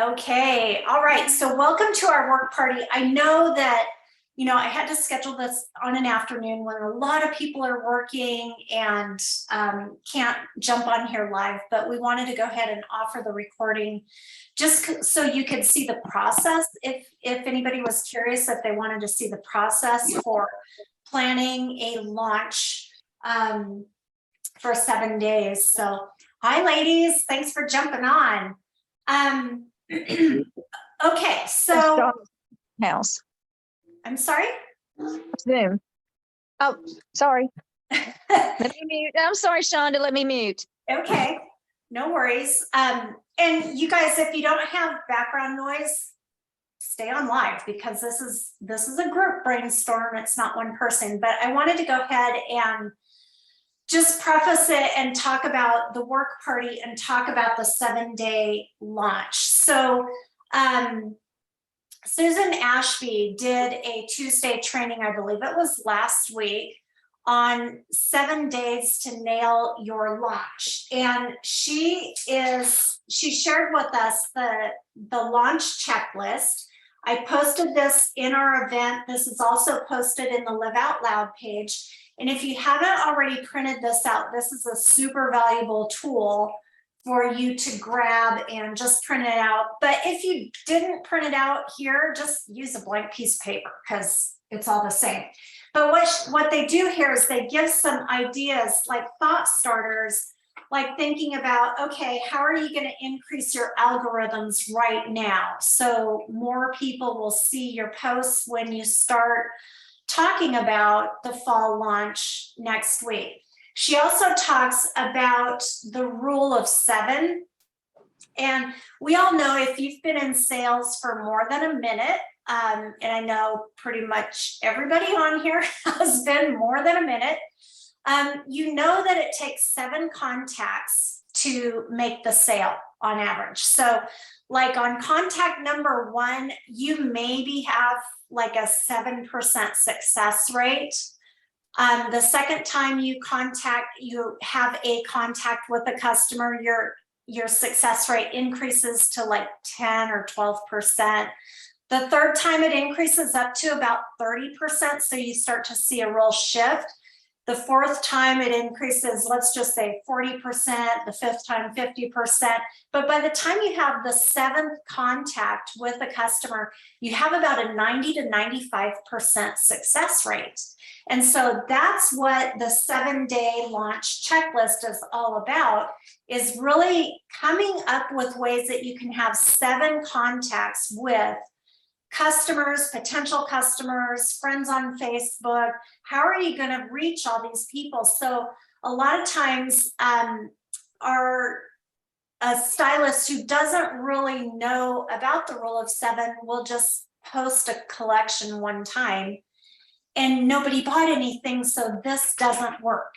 Okay, all right. So welcome to our work party. I know that, I had to schedule this on an afternoon when a lot of people are working and can't jump on here live, but we wanted to go ahead and offer the recording just so you could see the process. If anybody was curious, if they wanted to see the process for planning a launch for 7 days. So hi ladies, thanks for jumping on. Okay, so house. I'm sorry. Zoom. Oh, sorry. Let me mute. I'm sorry, Shonda. Let me mute. Okay, no worries. And you guys, if you don't have background noise, stay on live because this is a group brainstorm. It's not one person, but I wanted to go ahead and just preface it and talk about the work party and talk about the 7-day launch. So Susan Ashby did a Tuesday training, I believe it was last week, on 7 days to nail your launch. And she shared with us the launch checklist. I posted this in our event. This is also posted in the Live Out Loud page. And if you haven't already printed this out, this is a super valuable tool for you to grab and just print it out. But if you didn't print it out here, just use a blank piece of paper because it's all the same. But what they do here is they give some ideas like thought starters, like thinking about, okay, how are you going to increase your algorithms right now? So more people will see your posts when you start talking about the fall launch next week. She also talks about the rule of 7. And we all know if you've been in sales for more than a minute, and I know pretty much everybody on here has been more than a minute, you know that it takes 7 contacts to make the sale on average. So like on contact number 1, you maybe have like a 7% success rate. The second time you have a contact with a customer, your success rate increases to like 10 or 12%. The third time it increases up to about 30%. So you start to see a real shift. The fourth time it increases, let's just say 40%, the fifth time 50%. But by the time you have the 7th contact with a customer, you have about a 90 to 95% success rate. And so that's what the 7-day launch checklist is all about, is really coming up with ways that you can have 7 contacts with customers, potential customers, friends on Facebook. How are you going to reach all these people? So a lot of times a stylist who doesn't really know about the rule of 7 will just post a collection one time and nobody bought anything, so this doesn't work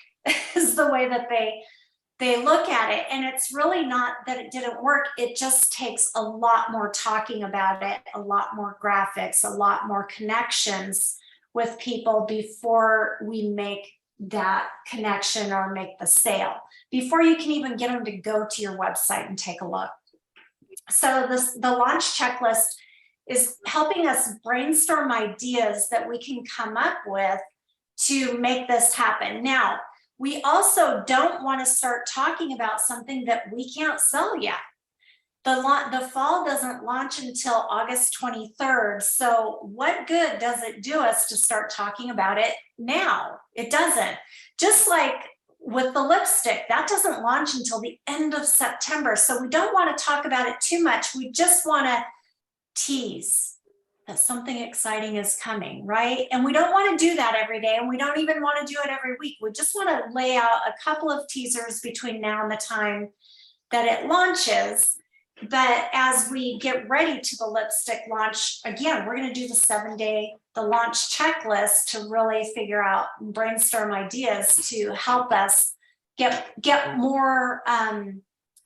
is the way that they look at it. And it's really not that it didn't work. It just takes a lot more talking about it, a lot more graphics, a lot more connections with people before we make that connection or make the sale, before you can even get them to go to your website and take a look. So the launch checklist is helping us brainstorm ideas that we can come up with to make this happen. Now, we also don't want to start talking about something that we can't sell yet. The fall doesn't launch until August 23rd. So what good does it do us to start talking about it now? It doesn't. Just like with the lipstick, that doesn't launch until the end of September. So we don't want to talk about it too much. We just want to tease that something exciting is coming, right? And we don't want to do that every day, and we don't even want to do it every week. We just want to lay out a couple of teasers between now and the time that it launches. But as we get ready to the lipstick launch, again, we're going to do the launch checklist to really figure out and brainstorm ideas to help us get more,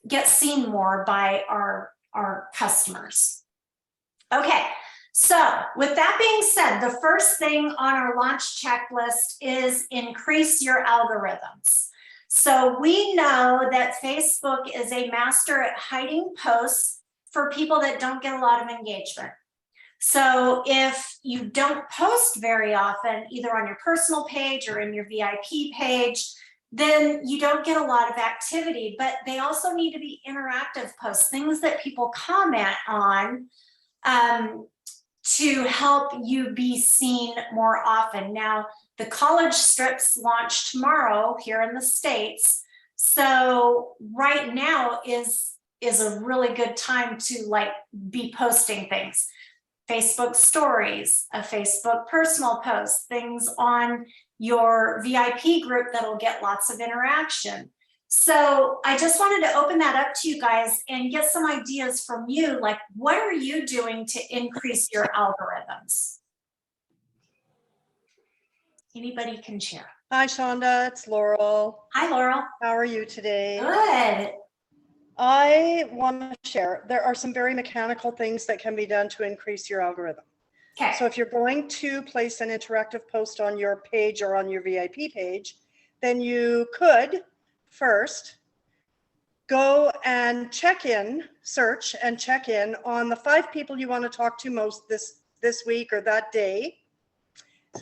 get seen more by our customers. Okay, so with that being said, the first thing on our launch checklist is increase your algorithms. So we know that Facebook is a master at hiding posts for people that don't get a lot of engagement. So if you don't post very often, either on your personal page or in your VIP page, then you don't get a lot of activity. But they also need to be interactive posts, things that people comment on, to help you be seen more often. Now, the college strips launch tomorrow here in the States. So right now is a really good time to like be posting things. Facebook stories, a Facebook personal post, things on your VIP group that'll get lots of interaction. So I just wanted to open that up to you guys and get some ideas from you, like what are you doing to increase your algorithms? Anybody can share. Hi, Shonda, it's Laurel. Hi, Laurel. How are you today? Good. I want to share, there are some very mechanical things that can be done to increase your algorithm. Okay. So if you're going to place an interactive post on your page or on your VIP page, then you could first go and check in, search and check in on the 5 people you want to talk to most this week or that day.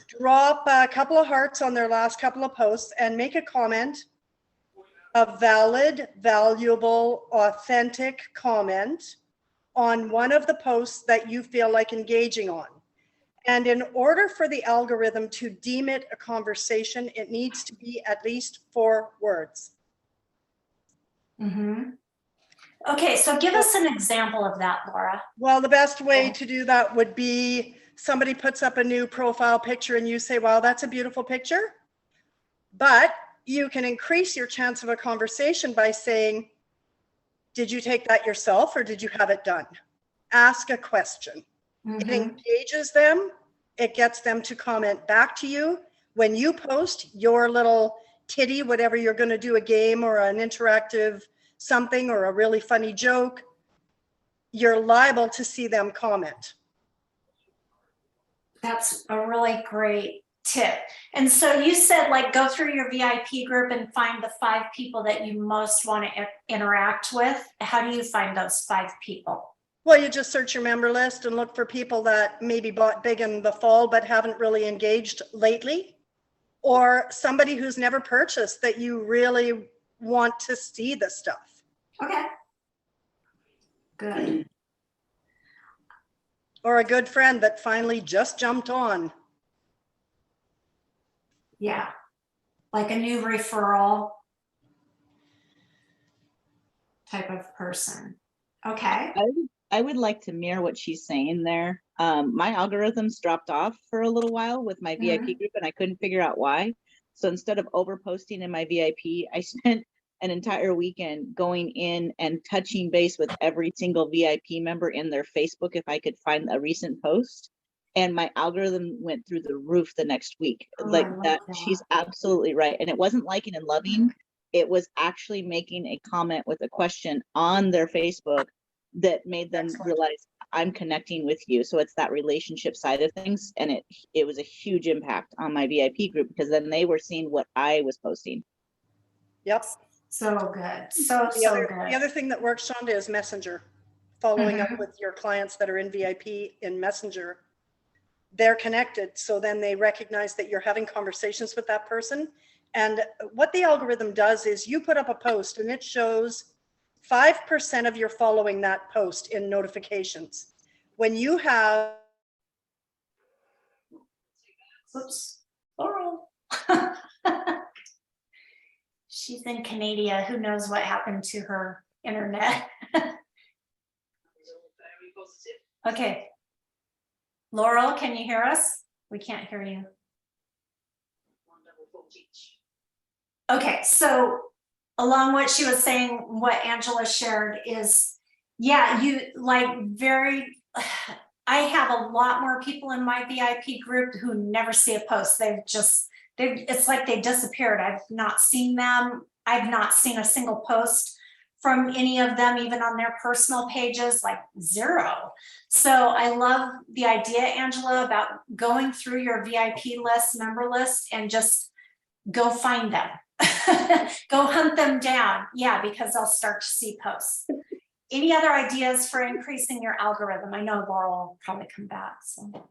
Drop a couple of hearts on their last couple of posts and make a comment, a valid, valuable, authentic comment on one of the posts that you feel like engaging on. And in order for the algorithm to deem it a conversation, it needs to be at least 4 words. Mm-hmm. Okay, so give us an example of that, Laura. Well, the best way to do that would be somebody puts up a new profile picture and you say, wow, that's a beautiful picture. But you can increase your chance of a conversation by saying, did you take that yourself or did you have it done? Ask a question. Mm-hmm. It engages them. It gets them to comment back to you. When you post your little kitty, whatever you're going to do, a game or an interactive something or a really funny joke, you're liable to see them comment. That's a really great tip. And so you said like go through your VIP group and find the 5 people that you most want to interact with. How do you find those 5 people? Well, you just search your member list and look for people that maybe bought big in the fall but haven't really engaged lately, or somebody who's never purchased that you really want to see the stuff. Okay. Good. Or a good friend that finally just jumped on. Yeah. Like a new referral type of person. Okay. I would like to mirror what she's saying there. My algorithms dropped off for a little while with my VIP group and I couldn't figure out why. So instead of over posting in my VIP, I spent an entire weekend going in and touching base with every single VIP member in their Facebook if I could find a recent post. And my algorithm went through the roof the next week. Like that, she's absolutely right. And it wasn't liking and loving. It was actually making a comment with a question on their Facebook that made them realize I'm connecting with you. So it's that relationship side of things. And it was a huge impact on my VIP group because then they were seeing what I was posting. Yep. So good. So good. The other thing that works, Shonda, is Messenger. Following up with your clients that are in VIP in Messenger. They're connected. So then they recognize that you're having conversations with that person. And what the algorithm does is you put up a post and it shows 5% of your following that post in notifications. When you have, Oops. Laurel. She's in Canada. Who knows what happened to her internet? Okay. Laurel, can you hear us? We can't hear you. Okay, so along what she was saying, what Angela shared is, yeah, you like I have a lot more people in my VIP group who never see a post. It's like they disappeared. I've not seen them. I've not seen a single post from any of them, even on their personal pages, like 0. So I love the idea, Angela, about going through your VIP list, member list, and just go find them. Go hunt them down. Yeah, because they'll start to see posts. any other ideas for increasing your algorithm? I know Laurel will probably come back, so.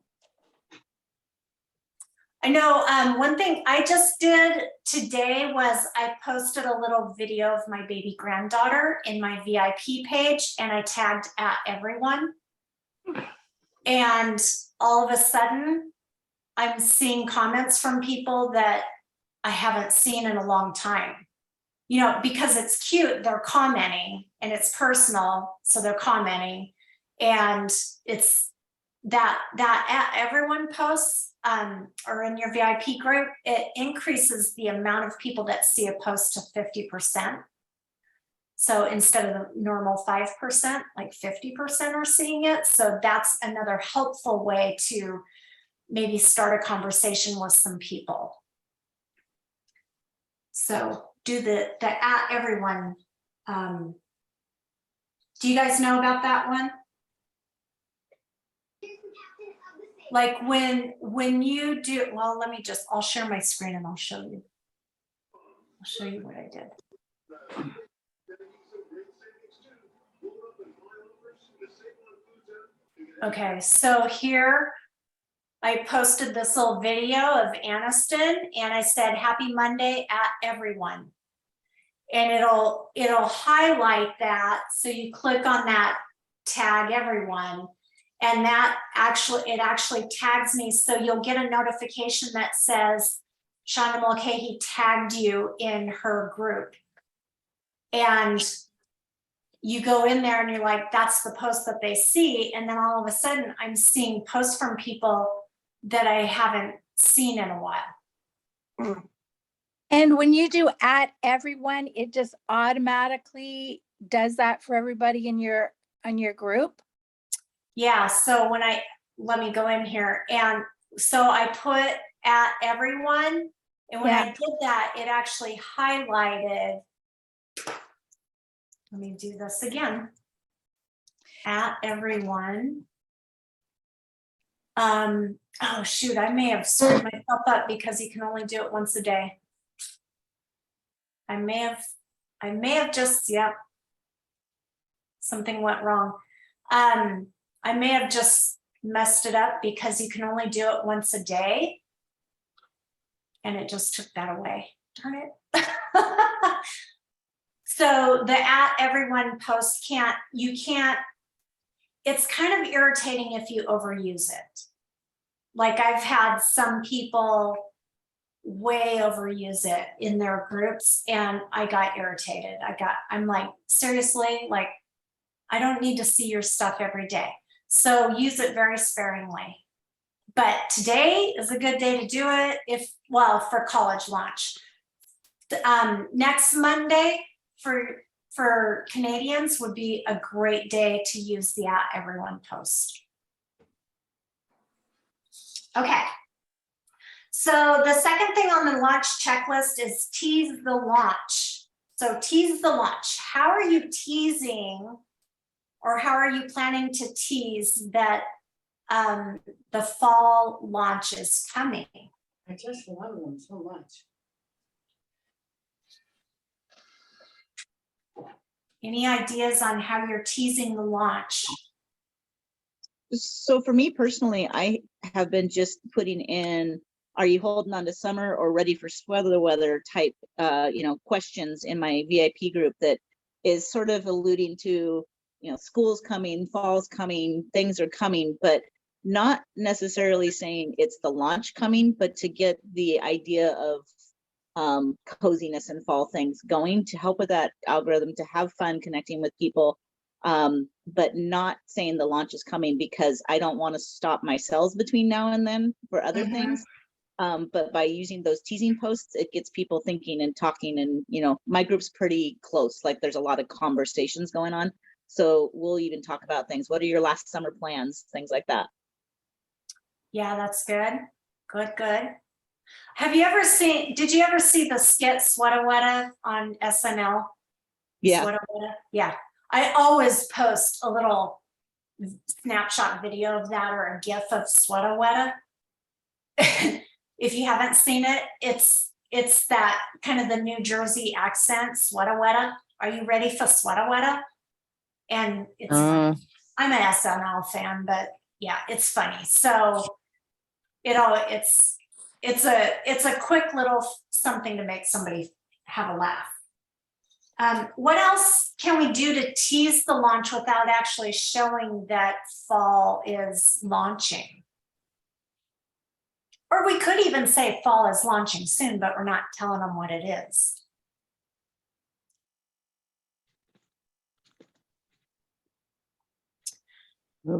I know one thing I just did today was I posted a little video of my baby granddaughter in my VIP page, and I tagged @everyone. And all of a sudden, I'm seeing comments from people that I haven't seen in a long time. You know, because it's cute, they're commenting, and it's personal, so they're commenting, and it's that @everyone posts or in your VIP group, it increases the amount of people that see a post to 50%. So instead of the normal 5%, like 50% are seeing it. So that's another helpful way to maybe start a conversation with some people. So do the @everyone. Do you guys know about that one? Like when you do, well, I'll share my screen and I'll show you. I'll show you what I did. Okay, so here I posted this little video of Aniston, and I said, "Happy Monday @everyone." And it'll highlight that. So you click on that tag everyone, and that actually tags me. So you'll get a notification that says Shonda Mulcahy tagged you in her group. And you go in there and you're like, that's the post that they see. And then all of a sudden I'm seeing posts from people that I haven't seen in a while. And when you do @everyone, it just automatically does that for everybody in your group? Yeah, so let me go in here. And so I put @everyone. And when I did that, it actually highlighted. Let me do this again. @everyone. Oh shoot, I may have screwed myself up because you can only do it once a day. I may have just, something went wrong. I may have just messed it up because you can only do it once a day. And it just took that away. Darn it. So the @everyone post it's kind of irritating if you overuse it. Like I've had some people way overuse it in their groups, and I got irritated. I'm like, seriously, like I don't need to see your stuff every day. So use it very sparingly. But today is a good day to do it for college launch. Next Monday for Canadians would be a great day to use the @everyone post. Okay. So the second thing on the launch checklist is tease the launch. So tease the launch. How are you teasing, or how are you planning to tease that the fall launch is coming? I just love them so much. Any ideas on how you're teasing the launch? So for me personally, I have been just putting in, are you holding on to summer or ready for sweater weather type, questions in my VIP group that is sort of alluding to, school's coming, fall's coming, things are coming, but not necessarily saying it's the launch coming, but to get the idea of coziness and fall things going to help with that algorithm, to have fun connecting with people, but not saying the launch is coming, because I don't want to stop my sales between now and then for other things. But by using those teasing posts, it gets people thinking and talking, and my group's pretty close, like there's a lot of conversations going on, so we'll even talk about things. What are your last summer plans? Things like that. Yeah, that's good. Good. Did you ever see the skit Sweata Wetta on SNL? Yeah. Sweata Wetta? Yeah. I always post a little snapshot video of that, or a GIF of Sweata Wetta. If you haven't seen it, it's that kind of the New Jersey accent, Sweata Wetta. Are you ready for Sweata Wetta? And it's funny. I'm an SNL fan, but yeah, it's funny. So it's a quick little something to make somebody have a laugh. What else can we do to tease the launch without actually showing that fall is launching? Or we could even say fall is launching soon, but we're not telling them what it is.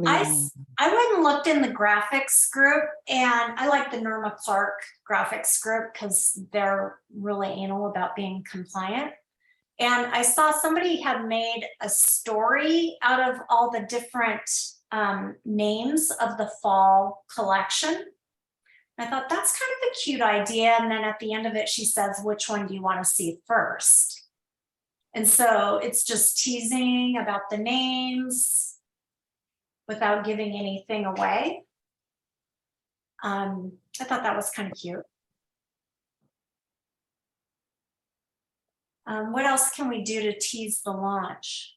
I went and looked in the graphics group, and I like the Norma Clark graphics group because they're really anal about being compliant. And I saw somebody had made a story out of all the different names of the fall collection. I thought that's kind of a cute idea. And then at the end of it, she says, which one do you want to see first? And so it's just teasing about the names without giving anything away. I thought that was kind of cute. What else can we do to tease the launch?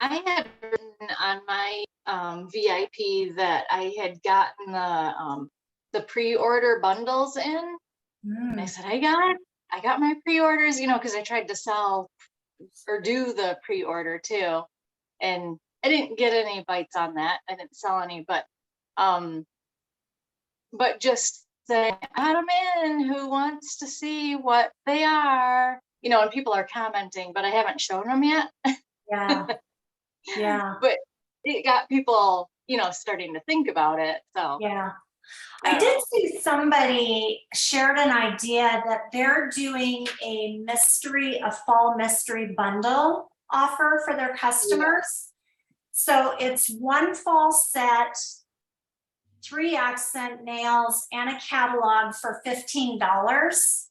I had written on my VIP that I had gotten the pre-order bundles in. And I said, I got my pre-orders, you know, because I tried to sell or do the pre-order too. And I didn't get any bites on that. I didn't sell any, but just saying, add them in, who wants to see what they are, you know, and people are commenting, but I haven't shown them yet. Yeah. Yeah. But it got people, you know, starting to think about it. So yeah. I did see somebody shared an idea that they're doing a fall mystery bundle offer for their customers. So it's one fall set, 3 accent nails, and a catalog for $15.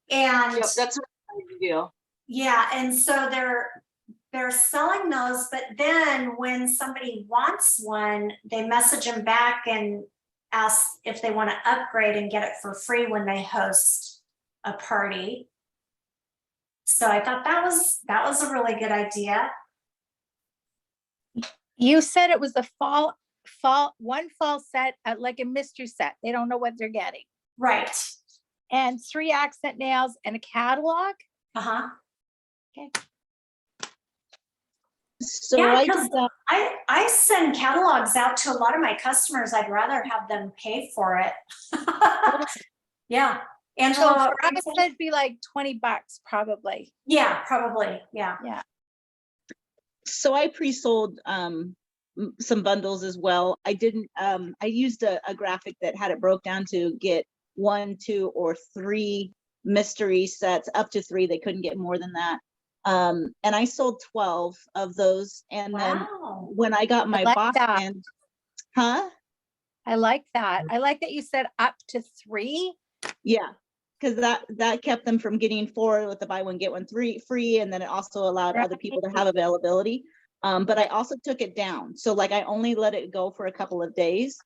And yep, that's what I do. Yeah, and so they're selling those, but then when somebody wants one, they message them back and ask if they want to upgrade and get it for free when they host a party. So I thought that was a really good idea. You said it was a one fall set, like a mystery set. They don't know what they're getting. Right. And 3 accent nails and a catalog. Uh-huh. Okay. So Yeah, I because did that. I send catalogs out to a lot of my customers. I'd rather have them pay for it. Yeah. So Angela, for us, it'd be like $20 probably. yeah, probably. Yeah. Yeah. So I pre-sold some bundles as well. I didn't, I used a graphic that had it broke down to get 1, 2, or 3 mystery sets, up to 3. They couldn't get more than that. And I sold 12 of those. And then Wow. when I got my like box that. and, huh? I like that. I like that you said up to 3. Yeah, because that kept them from getting 4 with the buy one get one free, and then it also allowed other people to have availability. But I also took it down, so like I only let it go for a couple of days,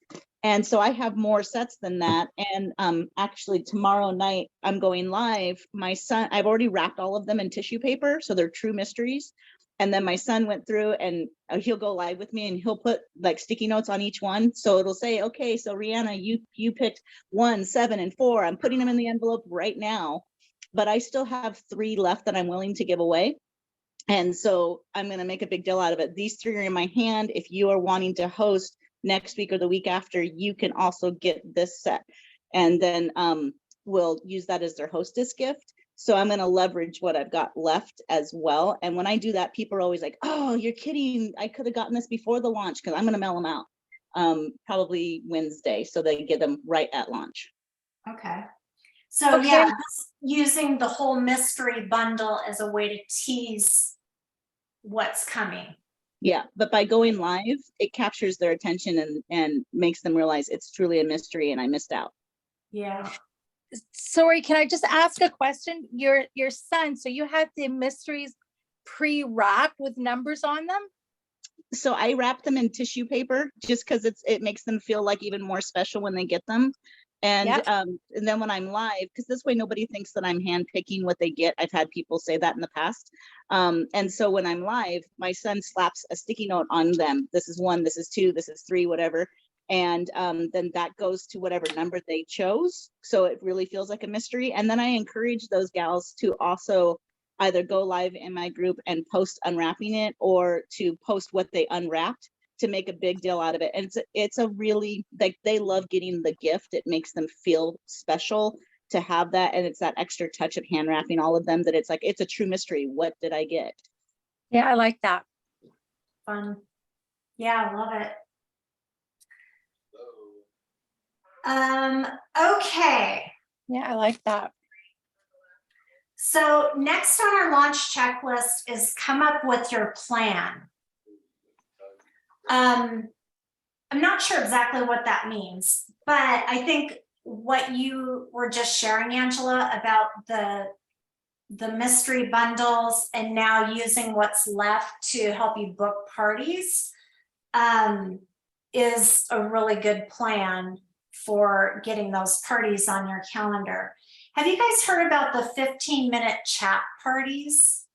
and so I have more sets than that. And actually tomorrow night I'm going live. My son, I've already wrapped all of them in tissue paper, so they're true mysteries. And then my son went through and he'll go live with me and he'll put like sticky notes on each one. So it'll say, okay, so Rihanna, you picked 1, 7, and 4. I'm putting them in the envelope right now, but I still have 3 left that I'm willing to give away. And so I'm going to make a big deal out of it. These 3 are in my hand. If you are wanting to host next week or the week after, you can also get this set. And then we'll use that as their hostess gift. So I'm going to leverage what I've got left as well. And when I do that, people are always like, oh, you're kidding. I could have gotten this before the launch, because I'm going to mail them out probably Wednesday. So they get them right at launch. Okay. So Okay. yeah, using the whole mystery bundle as a way to tease what's coming. Yeah, but by going live, it captures their attention and makes them realize it's truly a mystery and I missed out. Yeah. Sorry, can I just ask a question? Your son, so you had the mysteries pre-wrapped with numbers on them? So I wrap them in tissue paper just because it makes them feel like even more special when they get them. And Yep. and then when I'm live, because this way nobody thinks that I'm handpicking what they get. I've had people say that in the past. And so when I'm live, my son slaps a sticky note on them. This is 1, this is 2, this is 3, whatever. And then that goes to whatever number they chose. So it really feels like a mystery. And then I encourage those gals to also either go live in my group and post unwrapping it, or to post what they unwrapped, to make a big deal out of it. And it's a really, like, they love getting the gift. It makes them feel special to have that. And it's that extra touch of hand wrapping all of them, that it's like, it's a true mystery. What did I get? Yeah, I like that. Fun. Yeah, I love it. Okay. Yeah, I like that. So next on our launch checklist is come up with your plan. I'm not sure exactly what that means, but I think what you were just sharing, Angela, about the mystery bundles and now using what's left to help you book parties is a really good plan for getting those parties on your calendar. Have you guys heard about the 15-minute chat parties?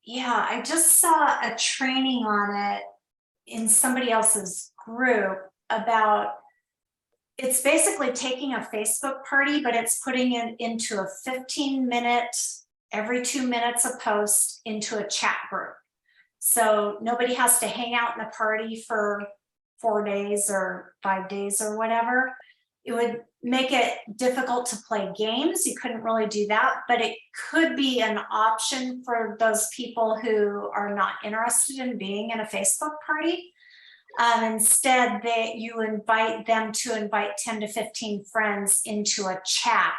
Yeah, I just saw a training on it in somebody else's group about, it's basically taking a Facebook party, but it's putting it into a 15-minute, every 2 minutes a post into a chat group. So nobody has to hang out in a party for 4 days or 5 days or whatever. It would make it difficult to play games. You couldn't really do that, but it could be an option for those people who are not interested in being in a Facebook party. Instead, you invite them to invite 10 to 15 friends into a chat.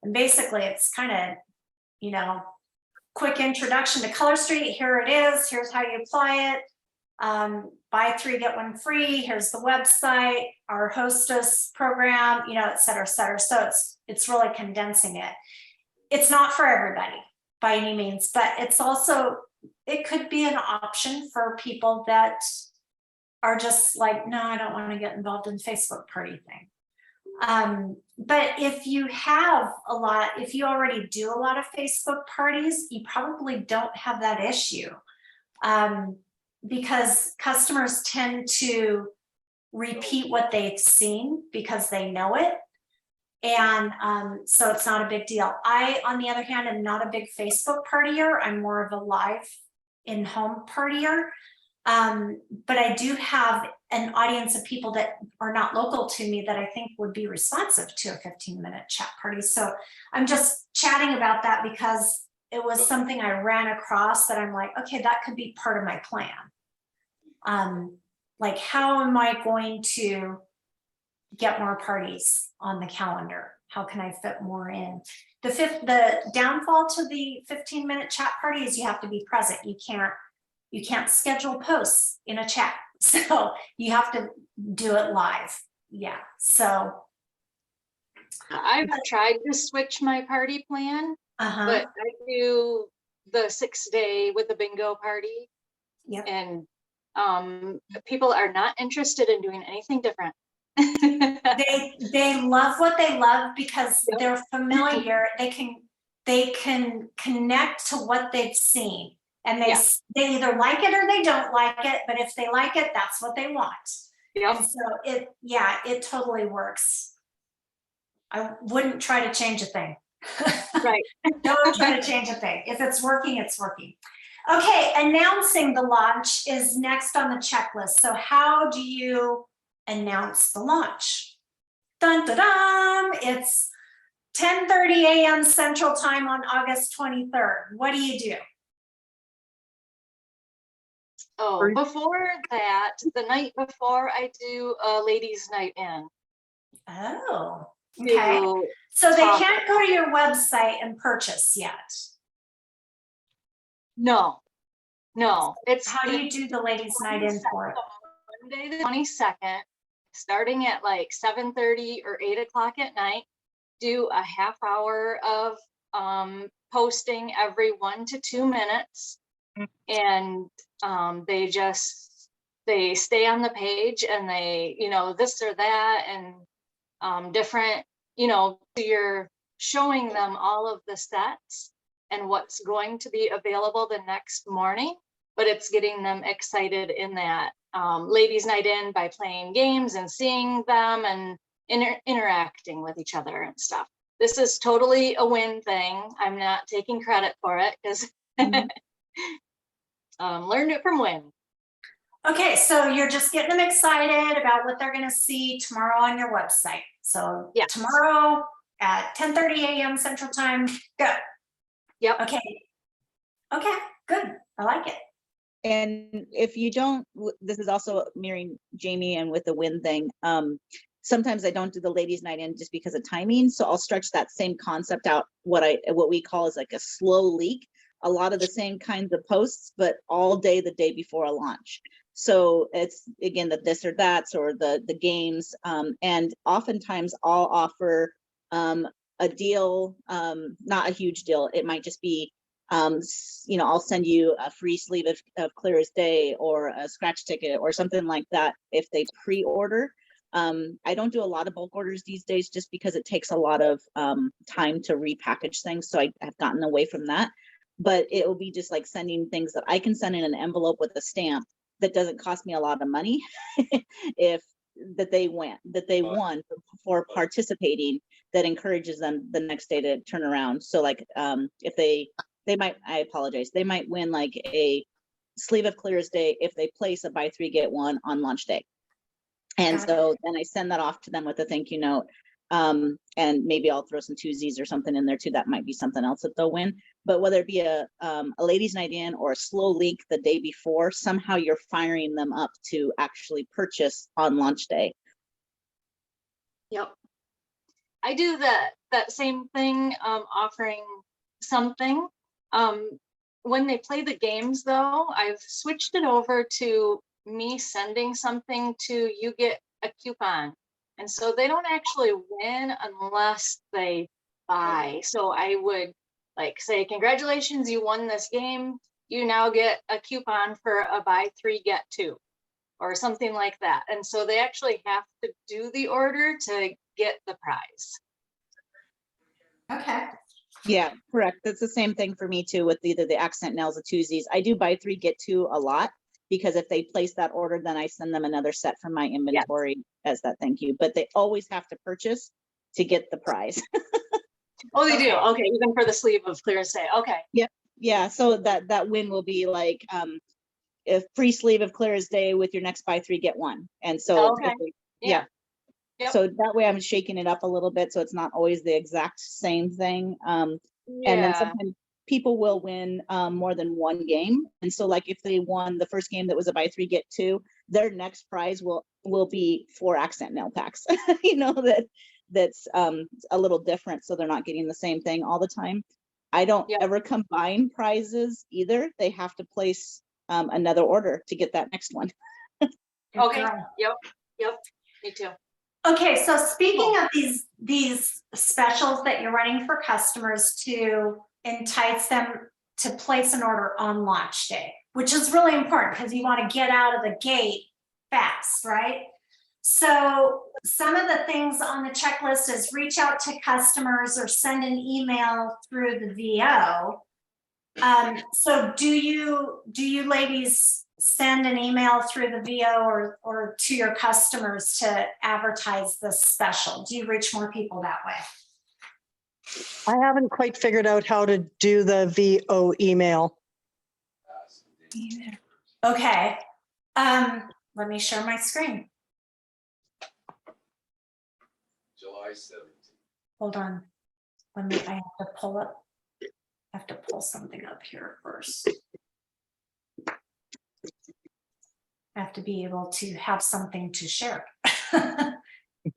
And basically it's kind of, you know, quick introduction to Color Street. Here it is. Here's how you apply it. Buy 3, get 1 free. Here's the website, our hostess program, you know, et cetera, et cetera. So it's really condensing it. It's not for everybody by any means, but it's also, it could be an option for people that are just like, no, I don't want to get involved in the Facebook party thing. But if you have a lot, if you already do a lot of Facebook parties, you probably don't have that issue. Because customers tend to repeat what they've seen because they know it. And so it's not a big deal. I, on the other hand, am not a big Facebook partier. I'm more of a live in-home partier. But I do have an audience of people that are not local to me that I think would be responsive to a 15-minute chat party. So I'm just chatting about that because it was something I ran across that I'm like, okay, that could be part of my plan. Like, how am I going to get more parties on the calendar? How can I fit more in? The downfall to the 15-minute chat party is you have to be present. You can't schedule posts in a chat. So you have to do it live. Yeah. So I've tried to switch my party plan, but I do the 6-day with the bingo party. Yep. And people are not interested in doing anything different. they love what they love because they're familiar. They can connect to what they've seen, and they either like it or they don't like it. But if they like it, that's what they want. Yep. And so it totally works. I wouldn't try to change a thing. Right. Don't try to change a thing. If it's working, it's working. Okay, announcing the launch is next on the checklist. So how do you announce the launch? Dun, dun, dun. It's 10:30 a.m. Central Time on August 23rd. What do you do? Oh, before that, the night before, I do a ladies' night in. Oh, okay. So they can't go to your website and purchase yet. No. It's how do you do the ladies' night in for it? Monday the 22nd, starting at like 7:30 or 8 o'clock at night. Do a half hour of posting every 1 to 2 minutes, and they just they stay on the page and they, you know, this or that and different, you know, you're showing them all of the sets and what's going to be available the next morning, but it's getting them excited in that ladies' night in by playing games and seeing them and interacting with each other and stuff. This is totally a win thing. I'm not taking credit for it because learned it from Win. Okay, so you're just getting them excited about what they're gonna see tomorrow on your website. So Yes. tomorrow at 10:30 a.m. Central Time, go. Yep. Okay. Okay, good. I like it. And if you don't, this is also mirroring Jamie and with the Win thing. Sometimes I don't do the ladies' night in just because of timing. So I'll stretch that same concept out. What we call is like a slow leak. A lot of the same kinds of posts, but all day the day before a launch. So it's again the this or that's or the games. And oftentimes I'll offer a deal, not a huge deal. It might just be you know, I'll send you a free sleeve of Clear as Day or a scratch ticket or something like that if they pre-order. I don't do a lot of bulk orders these days just because it takes a lot of time to repackage things. So I have gotten away from that. But it will be just like sending things that I can send in an envelope with a stamp that doesn't cost me a lot of money if that they won for participating, that encourages them the next day to turn around. So like if they might, I apologize, they might win like a sleeve of Clear as Day if they place a buy three get one on launch day. And so then I send that off to them with a thank you note. And maybe I'll throw some twosies or something in there too. That might be something else that they'll win. But whether it be a ladies' night in or a slow leak the day before, somehow you're firing them up to actually purchase on launch day. Yep. I do that same thing, offering something. When they play the games though, I've switched it over to me sending something to you get a coupon. And so they don't actually win unless they buy. So I would like say, congratulations, you won this game. You now get a coupon for a buy three, get two, or something like that. And so they actually have to do the order to get the prize. Okay. Yeah, correct. That's the same thing for me too with either the accent nails or twosies. I do buy three, get two a lot because if they place that order, then I send them another set from my inventory as that thank you. But they always have to purchase to get the prize. Oh, they do. Okay, even for the sleeve of Clear as Day. Okay. Yep. Yeah. So that win will be like a free sleeve of Clear as Day with your next buy three, get one. And so Okay. yeah. Yep. So that way I'm shaking it up a little bit so it's not always the exact same thing. And then sometimes people will win more than one game. And so like if they won the first game that was a buy three, get two, their next prize will be 4 accent nail packs, you know, that's a little different. So they're not getting the same thing all the time. I don't ever combine prizes either. They have to place another order to get that next one. Okay. Yep. Me too. Okay, so speaking of these specials that you're running for customers to entice them to place an order on launch day, which is really important because you want to get out of the gate fast, right? So some of the things on the checklist is reach out to customers or send an email through the VO. So do you ladies send an email through the VO or to your customers to advertise this special? Do you reach more people that way? I haven't quite figured out how to do the VO email. Okay. Let me share my screen. July 17th. Hold on. I have to pull up. I have to pull something up here first. I have to be able to have something to share.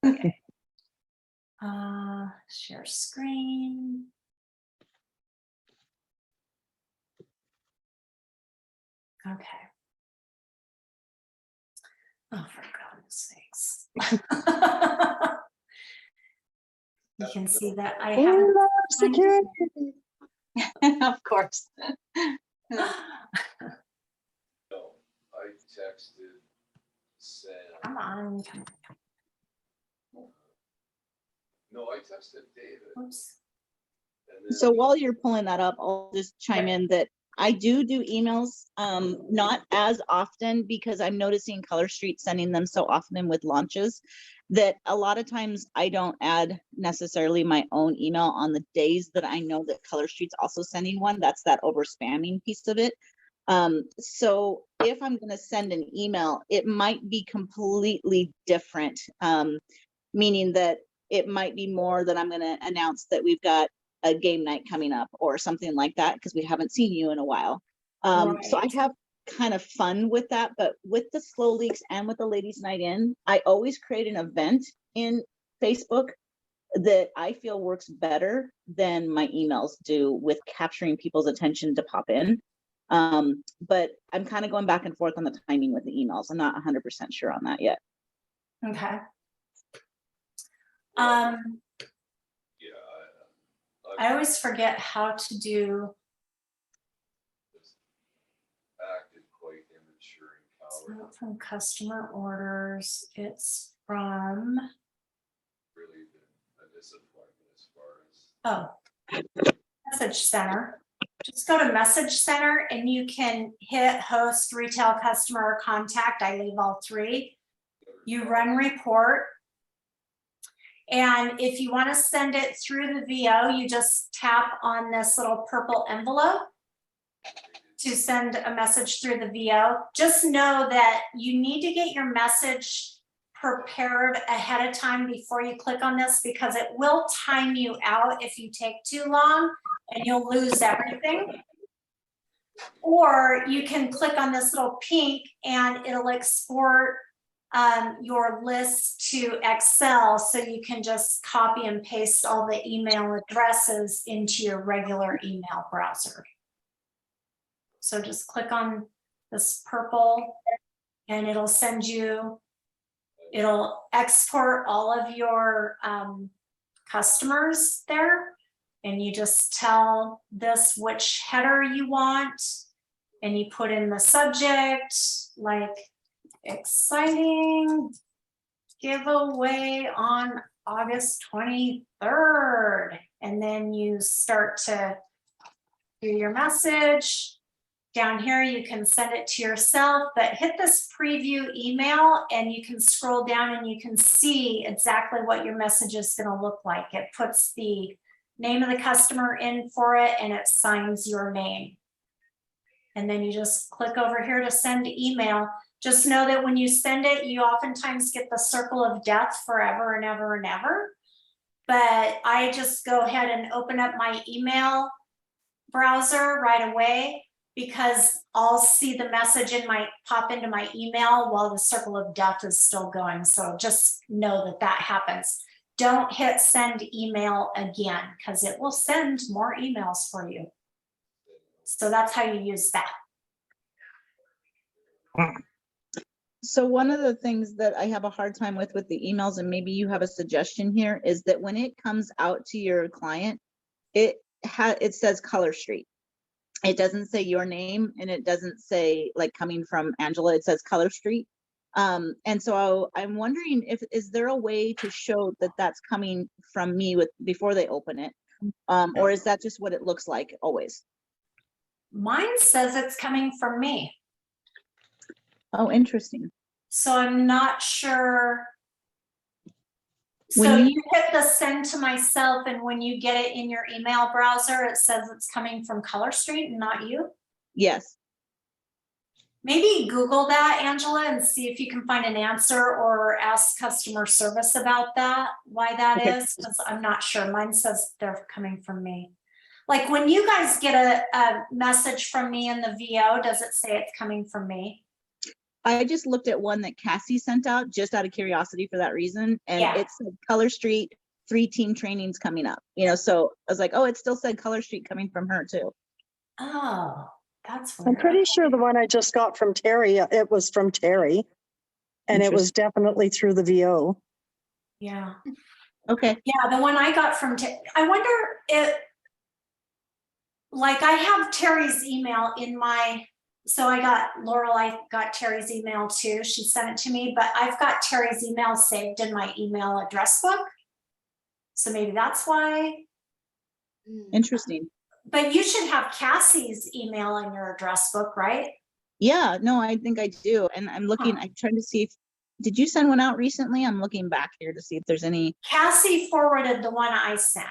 Okay. Share screen. Okay. Oh, for goodness sakes. You can see that I We haven't. love security. Of course. No, I texted send. Come on. No, I texted David. Oops. And then So while you're pulling that up, I'll just chime in that I do emails, not as often because I'm noticing Color Street sending them so often with launches that a lot of times I don't add necessarily my own email on the days that I know that Color Street's also sending one. That's that over spamming piece of it. So if I'm going to send an email, it might be completely different, meaning that it might be more that I'm going to announce that we've got a game night coming up or something like that because we haven't seen you in a while. So I Right. have kind of fun with that, but with the slow leaks and with the ladies night in, I always create an event in Facebook that I feel works better than my emails do with capturing people's attention to pop in. But I'm kind of going back and forth on the timing with the emails. I'm not 100% sure on that yet. Okay. yeah, I always forget how to do. acted quite immature and It's cowardly. not from customer orders. It's from, Really been a disappointment as far as. Message Center. Just go to Message Center and you can hit host, retail, customer, or contact. I leave all three. You run report. And if you want to send it through the VO, you just tap on this little purple envelope to send a message through the VO. Just know that you need to get your message prepared ahead of time before you click on this because it will time you out if you take too long and you'll lose everything. Or you can click on this little pink and it'll export your list to Excel so you can just copy and paste all the email addresses into your regular email browser. So just click on this purple and it'll send you, it'll export all of your customers there. And you just tell this which header you want and you put in the subject, like exciting giveaway on August 23rd. And then you start to do your message. Down here, you can send it to yourself, but hit this preview email and you can scroll down and you can see exactly what your message is going to look like. It puts the name of the customer in for it and it signs your name. And then you just click over here to send email. Just know that when you send it, you oftentimes get the circle of death forever and ever and ever. But I just go ahead and open up my email browser right away because I'll see the message in my pop into my email while the circle of death is still going. So just know that that happens. Don't hit send email again because it will send more emails for you. So that's how you use that. So one of the things that I have a hard time with the emails, and maybe you have a suggestion here, is that when it comes out to your client, it says Color Street. It doesn't say your name and it doesn't say like coming from Angela, it says Color Street. And so I'm wondering is there a way to show that that's coming from me before they open it? Or is that just what it looks like always? Mine says it's coming from me. Oh, interesting. So I'm not sure. So When you hit the send to myself and when you get it in your email browser, it says it's coming from Color Street and not you. Yes. Maybe Google that, Angela, and see if you can find an answer or ask customer service about that, why that Okay. is, because I'm not sure. Mine says they're coming from me. Like when you guys get a message from me in the VO, does it say it's coming from me? I just looked at one that Cassie sent out just out of curiosity for that reason. And Yeah. it said Color Street, 3 team trainings coming up, so I was like, oh, it still said Color Street coming from her too. Oh, that's I'm weird. pretty sure the one I just got from Terry, it was from Terry. And it was definitely through the VO. Yeah. Okay. Yeah, the one I got from, I wonder if, like I have Terry's email in my So I got Terry's email too. She sent it to me, but I've got Terry's email saved in my email address book. So maybe that's why. Interesting. But you should have Cassie's email in your address book, right? Yeah, no, I think I do. And I'm looking, I'm trying to see if, did you send one out recently? I'm looking back here to see if there's any. Cassie forwarded the one I sent.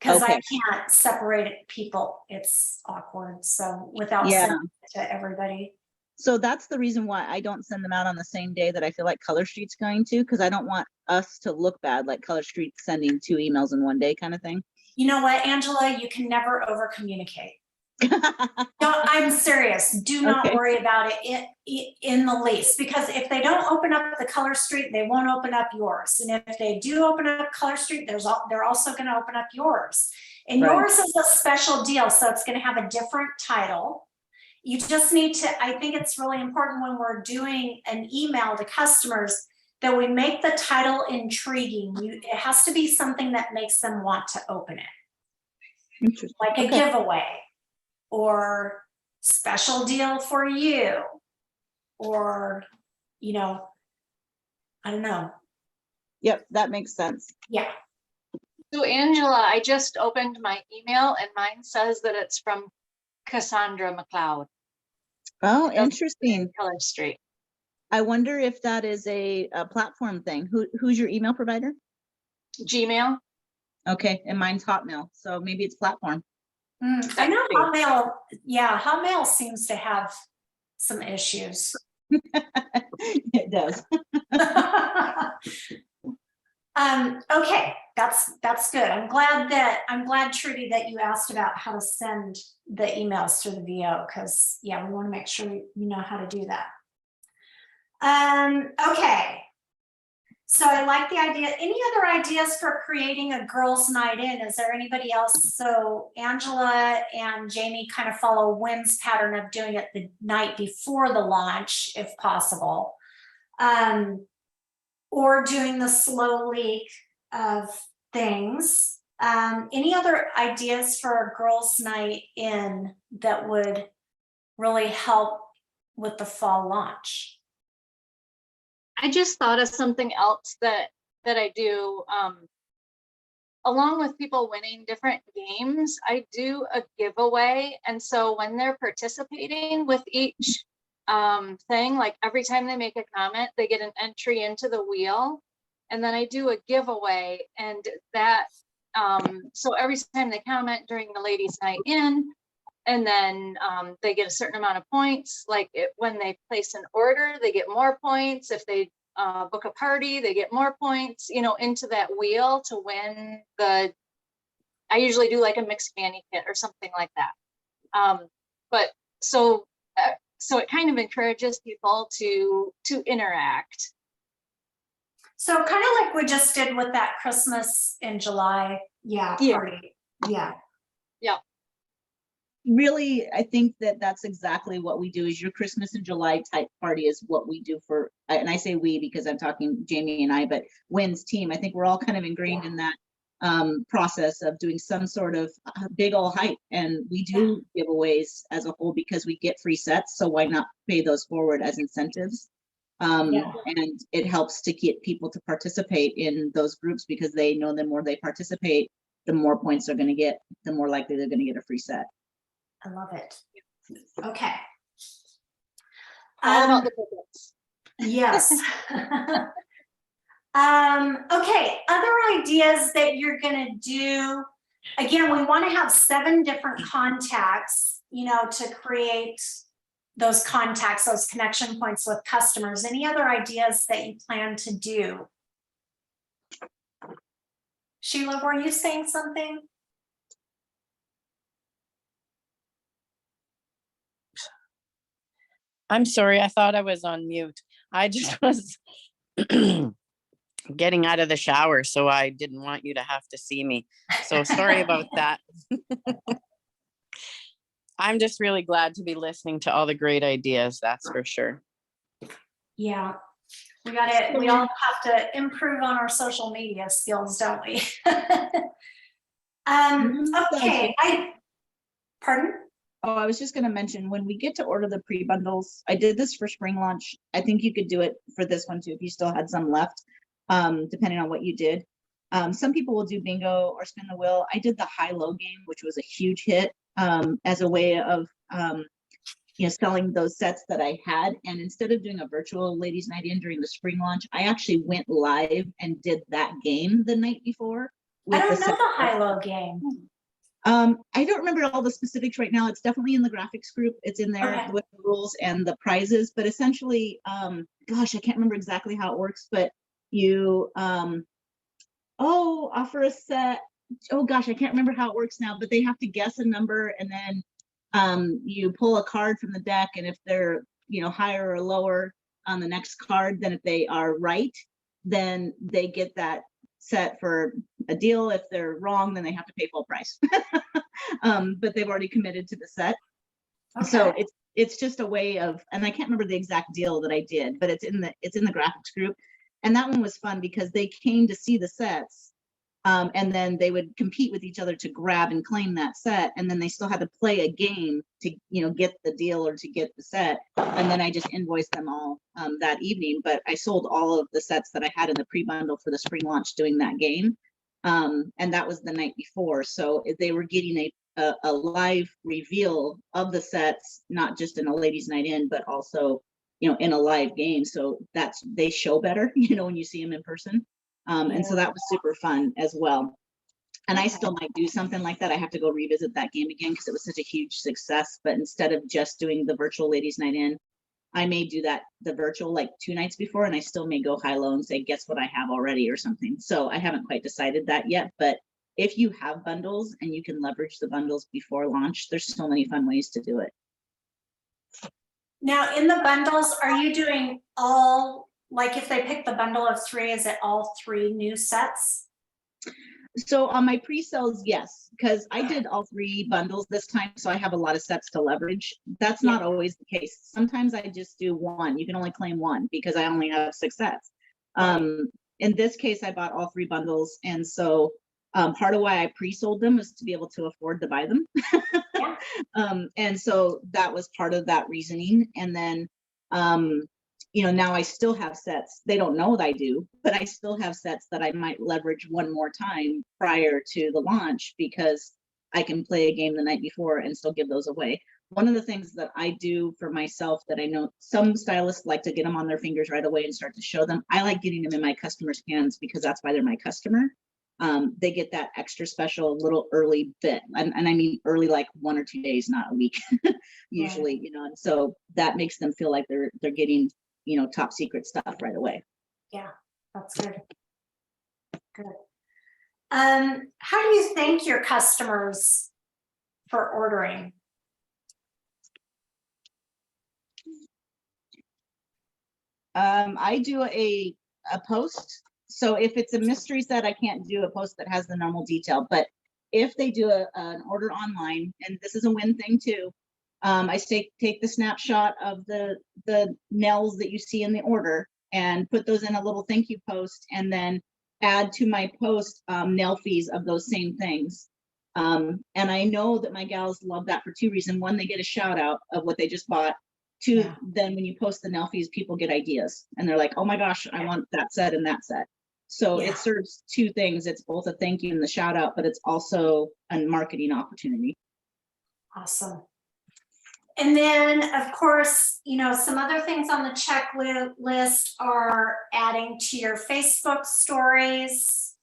Because I Okay. can't separate it, people. It's awkward. So without Yeah. sending it to everybody. So that's the reason why I don't send them out on the same day that I feel like Color Street's going to, because I don't want us to look bad, like Color Street sending 2 emails in one day kind of thing. You know what, Angela, you can never over communicate. I'm serious. Do not Okay. worry about it in the least, because if they don't open up the Color Street, they won't open up yours. And if they do open up Color Street, they're also going to open up yours. And Right. yours is a special deal, so it's going to have a different title. You just need to, I think it's really important when we're doing an email to customers that we make the title intriguing. It has to be something that makes them want to open it. Interesting. Like a Okay. giveaway, or special deal for you, or, you know, I don't know. Yep, that makes sense. Yeah. So Angela, I just opened my email and mine says that it's from Cassandra McLeod. Oh, It doesn't interesting. say Color Street. I wonder if that is a platform thing. Who's your email provider? Gmail. Okay, and mine's Hotmail, so maybe it's platform. I know Hotmail, yeah, Hotmail seems to have some issues. It does. Okay, that's good. I'm glad, Trudy, that you asked about how to send the emails through the VO, because yeah, we want to make sure you know how to do that. Okay. So I like the idea. Any other ideas for creating a girls' night in? Is there anybody else? So Angela and Jamie kind of follow Wynn's pattern of doing it the night before the launch, if possible. Or doing the slow leak of things. Any other ideas for a girls' night in that would really help with the fall launch? I just thought of something else that I do. Along with people winning different games, I do a giveaway. And so when they're participating with each thing, like every time they make a comment, they get an entry into the wheel. And then I do a giveaway, and that, so every time they comment during the ladies' night in, and then they get a certain amount of points. Like when they place an order, they get more points. If they book a party, they get more points, you know, into that wheel to win the, I usually do like a mixed fanny kit or something like that. But so it kind of encourages people to interact. So kind of like we just did with that Christmas in July, party. Yeah. Really, I think that's exactly what we do. Is your Christmas in July type party is what we do for, and I say we because I'm talking Jamie and I, but Wynn's team. I think we're all kind of ingrained in that process of doing some sort of big old hype, and we do giveaways as a whole because we get free sets. So why not pay those forward as incentives? And it helps to get people to participate in those groups, because they know the more they participate, the more points they're going to get, the more likely they're going to get a free set. I love it. Okay. All about the tickets. Yes. Okay, other ideas that you're gonna do. Again, we want to have 7 different contacts, you know, to create those contacts, those connection points with customers. Any other ideas that you plan to do? Sheila, were you saying something? I'm sorry, I thought I was on mute. I just was getting out of the shower, so I didn't want you to have to see me. So sorry about that. I'm just really glad to be listening to all the great ideas, that's for sure. Yeah, we got it. We all have to improve on our social media skills, don't we? Okay, pardon? Oh, I was just gonna mention, when we get to order the pre-bundles, I did this for spring launch. I think you could do it for this one too, if you still had some left, depending on what you did. Some people will do bingo or spin the wheel. I did the high-low game, which was a huge hit, as a way of, selling those sets that I had. And instead of doing a virtual ladies night in during the spring launch, I actually went live and did that game the night before. I with don't know set. the high-low game. I don't remember all the specifics right now. It's definitely in the graphics group. It's in there Okay. with the rules and the prizes, but essentially, gosh, I can't remember exactly how it works, but you, offer a set. Oh gosh, I can't remember how it works now, but they have to guess a number, and then you pull a card from the deck, and if they're, higher or lower on the next card, then if they are right, then they get that set for a deal. If they're wrong, then they have to pay full price. But they've already committed to the set. Okay. So it's just a way of, and I can't remember the exact deal that I did, but it's in the graphics group. And that one was fun because they came to see the sets. And then they would compete with each other to grab and claim that set. And then they still had to play a game to, get the deal or to get the set. And then I just invoiced them all that evening. But I sold all of the sets that I had in the pre-bundle for the spring launch doing that game. And that was the night before. So they were getting a live reveal of the sets, not just in a ladies' night in, but also, in a live game. So they show better, when you see them in person. And so that was super fun as well. And I still might do something like that. I have to go revisit that game again because it was such a huge success. But instead of just doing the virtual ladies night in, I may do the virtual like 2 nights before, and I still may go high-low and say, guess what I have already or something. So I haven't quite decided that yet. But if you have bundles and you can leverage the bundles before launch, there's so many fun ways to do it. Now, in the bundles, are you doing all, like if they pick the bundle of 3, is it all 3 new sets? So on my pre-sales, yes, because I did all 3 bundles this time, so I have a lot of sets to leverage. That's not always the case. Sometimes I just do 1. You can only claim 1 because I only have 6 sets. In this case, I bought all 3 bundles, and so part of why I pre-sold them was to be able to afford to buy them. And so that was part of that reasoning. And then now I still have sets. They don't know that I do, but I still have sets that I might leverage one more time prior to the launch because I can play a game the night before and still give those away. One of the things that I do for myself that I know some stylists like to get them on their fingers right away and start to show them. I like getting them in my customers' hands because that's why they're my customer. They get that extra special little early bit. And I mean early, like 1 or 2 days, not a week, usually, and so that makes them feel like they're getting top secret stuff right away. Yeah, that's good. Good. How do you thank your customers for ordering? I do a post. So if it's a mystery set, I can't do a post that has the normal detail. But if they do an order online, and this is a win thing too, I take the snapshot of the nails that you see in the order and put those in a little thank you post, and then add to my post nail fees of those same things. And I know that my gals love that for 2 reasons. 1, they get a shout out of what they just bought. 2, then when you post the nail fees, people get ideas and they're like, oh my gosh, I want that set and that set. So it serves 2 things. It's both a thank you and the shout out, but it's also a marketing opportunity. Awesome. And then, of course, some other things on the checklist are adding to your Facebook stories.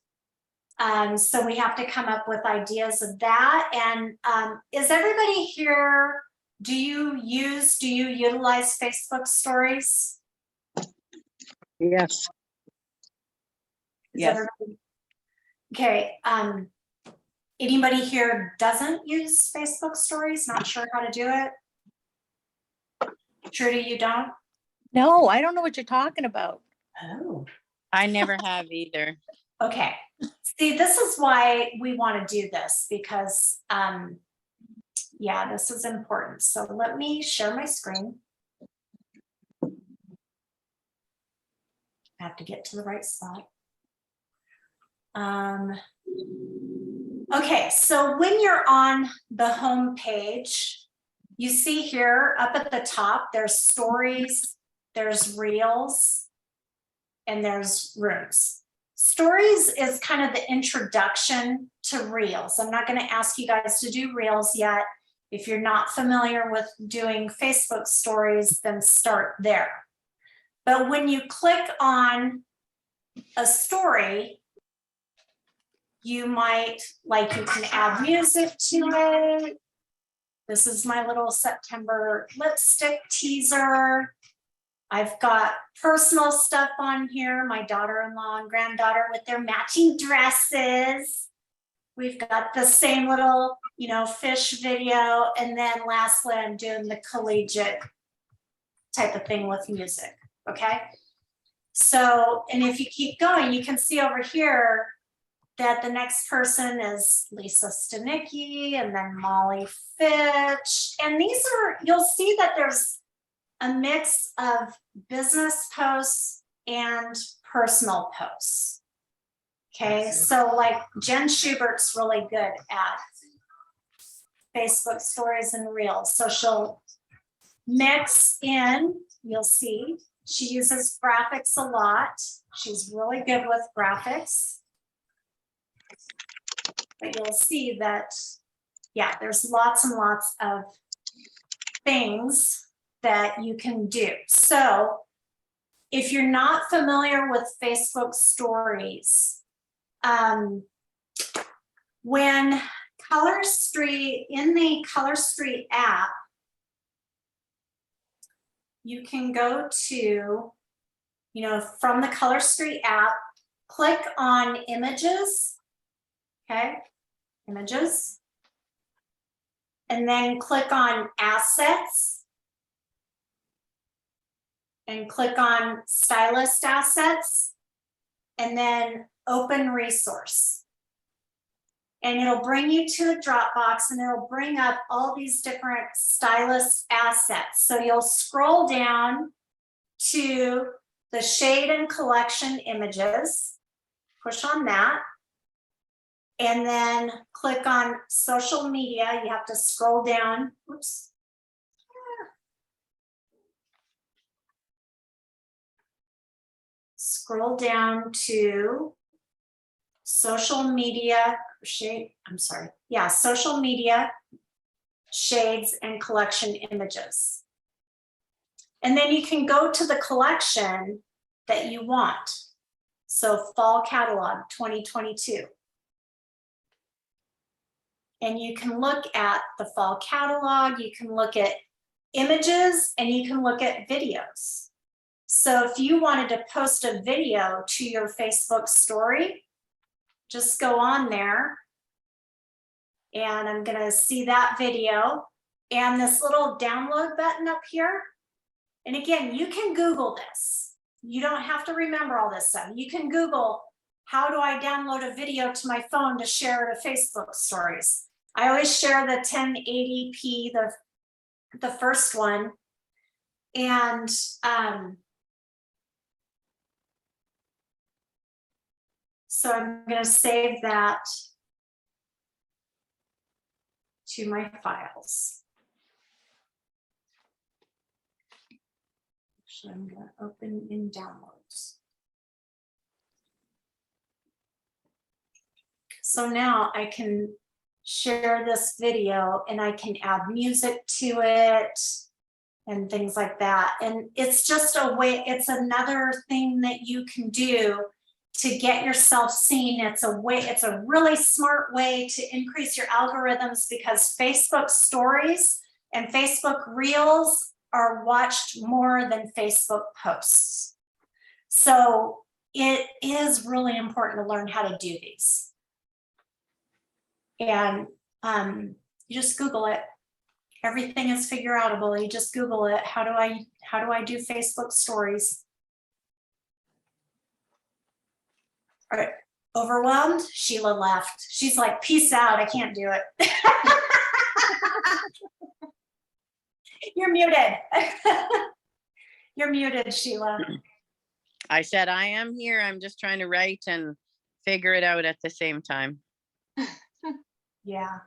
So we have to come up with ideas of that. And is everybody here, do you utilize Facebook stories? Yes. Yes. Okay. Anybody here doesn't use Facebook stories? Not sure how to do it? Trudy, you don't? No, I don't know what you're talking about. Oh. I never have either. Okay. See, this is why we want to do this because, this is important. So let me share my screen. I have to get to the right spot. Okay, so when you're on the home page, You see here up at the top, there's stories, there's reels, and there's rooms. Stories is kind of the introduction to reels. I'm not going to ask you guys to do reels yet. If you're not familiar with doing Facebook stories, then start there. But when you click on a story, you might, like, you can add music to it. This is my little September lipstick teaser. I've got personal stuff on here, my daughter-in-law and granddaughter with their matching dresses. We've got the same little, you know, fish video. And then lastly, I'm doing the collegiate type of thing with music, okay? So, and if you keep going, you can see over here that the next person is Lisa Stanicki and then Molly Fitch. And these are, you'll see that there's a mix of business posts and personal posts. Okay, so like Jen Schubert's really good at Facebook stories and reels. So she'll mix in, you'll see, she uses graphics a lot. She's really good with graphics. But you'll see that, yeah, there's lots and lots of things that you can do. So if you're not familiar with Facebook stories, when Color Street, in the Color Street app, you can go to, you know, from the Color Street app, click on images, okay, images, and then click on assets, and click on stylist assets, and then open resource. And it'll bring you to a Dropbox and it'll bring up all these different stylist assets. So you'll scroll down to the shade and collection images, push on that, and then click on social media. You have to scroll down, oops. Scroll down to social media shade, I'm sorry. Yeah, social media, shades and collection images. And then you can go to the collection that you want. So fall catalog 2022. And you can look at the fall catalog, you can look at images, and you can look at videos. So if you wanted to post a video to your Facebook story, just go on there and I'm gonna see that video and this little download button up here. And again, you can Google this. You don't have to remember all this stuff. You can Google, how do I download a video to my phone to share to Facebook stories? I always share the 1080p, the first one. And so I'm going to save that to my files. Actually, I'm going to open in downloads. So now I can share this video and I can add music to it and things like that. And it's just a way, it's another thing that you can do to get yourself seen. It's a way, it's a really smart way to increase your algorithms because Facebook stories and Facebook reels are watched more than Facebook posts. So it is really important to learn how to do these. And you just Google it. Everything is figure outable. You just Google it. How do I do Facebook stories? All right, overwhelmed? Sheila left. She's like, peace out, I can't do it. You're muted. You're muted, Sheila. I said, I am here. I'm just trying to write and figure it out at the same time. Yeah.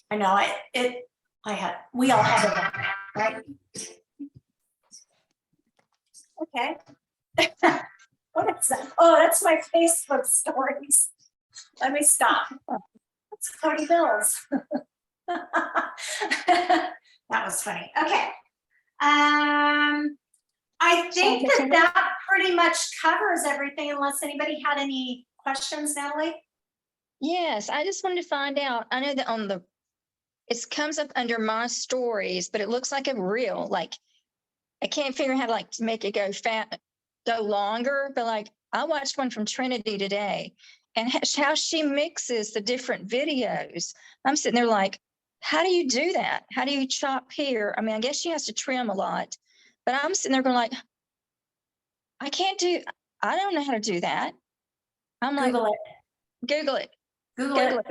I know, we all had it, right? Okay. What is that? Oh, that's my Facebook stories. Let me stop. It's Cody Bills. That was funny. Okay. I think that pretty much covers everything unless anybody had any questions, Natalie? Yes, I just wanted to find out. I know that it comes up under my stories, but it looks like a reel. Like I can't figure out how to like to make it go longer. But like I watched one from Trinity today, and how she mixes the different videos. I'm sitting there like, how do you do that? How do you chop here? I mean, I guess she has to trim a lot, but I'm sitting there going like, I don't know how to do that. I'm like, Google it. Google it. Google it.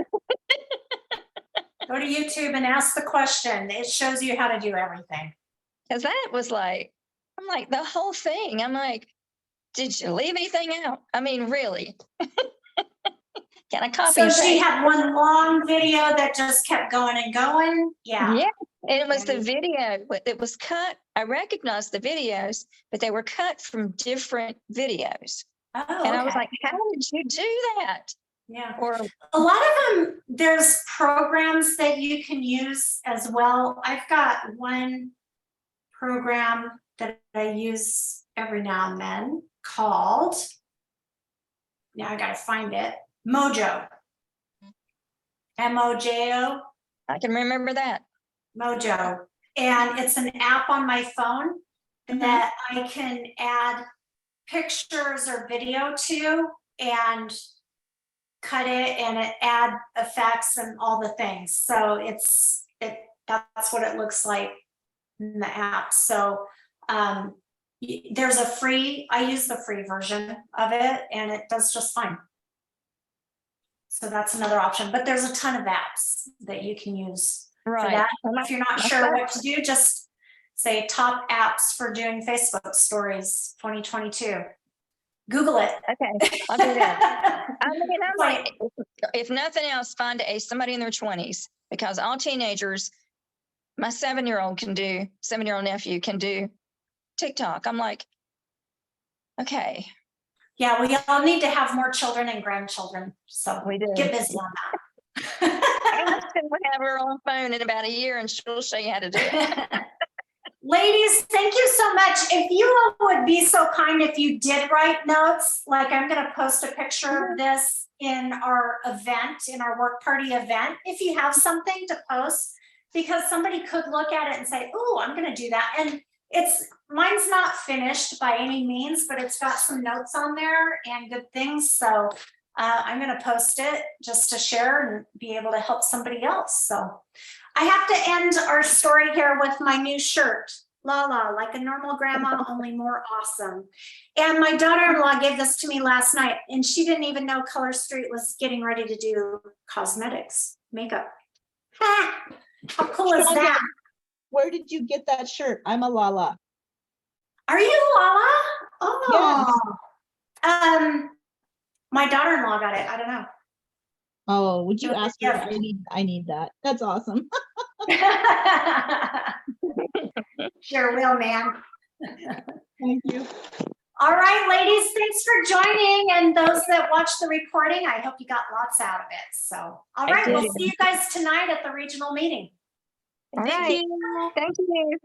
Go to YouTube and ask the question. It shows you how to do everything. Because that was like, I'm like, the whole thing. I'm like, did you leave anything out? I mean, really? Can I copy? So she had one long video that just kept going and going. Yeah. Yeah. And it was the video. It was cut. I recognized the videos, but they were cut from different videos. Oh, and I was okay. like, how did you do that? Yeah. Or a lot of them, there's programs that you can use as well. I've got one program that I use every now and then called, now I gotta find it, Mojo. M-O-J-O. I can remember that. Mojo. And it's an app on my phone that I can add pictures or video to and cut it and it add effects and all the things. So that's what it looks like in the app. So there's I use the free version of it and it does just fine. So that's another option, but there's a ton of apps that you can use for that. If you're not sure what to do, just say top apps for doing Facebook stories 2022. Google it. Okay, I'll do that. I mean, I'm like, if nothing else, find somebody in their 20s, because all teenagers, my 7-year-old nephew can do TikTok. I'm like, okay. Yeah, we all need to have more children and grandchildren. So we do. Get busy on that. We'll have her on phone in about a year and she'll show you how to do it. Ladies, thank you so much. If you all would be so kind, if you did write notes, like I'm going to post a picture of this in our event, in our work party event, if you have something to post, because somebody could look at it and say, oh, I'm going to do that. And mine's not finished by any means, but it's got some notes on there and good things. So I'm going to post it just to share and be able to help somebody else. So I have to end our story here with my new shirt, Lala, like a normal grandma, only more awesome. And my daughter-in-law gave this to me last night, and she didn't even know Color Street was getting ready to do cosmetics, makeup. Ha! How cool is that? Where did you get that shirt? I'm a Lala. Are you Lala? Oh. Yes. My daughter-in-law got it. I don't know. Oh, would you ask her? Yeah. I need that. That's awesome. Sure will, man. Thank you. All right, ladies, thanks for joining. And those that watch the recording, I hope you got lots out of it. So, all right, we'll see you guys tonight at the regional meeting. All right. Thank you.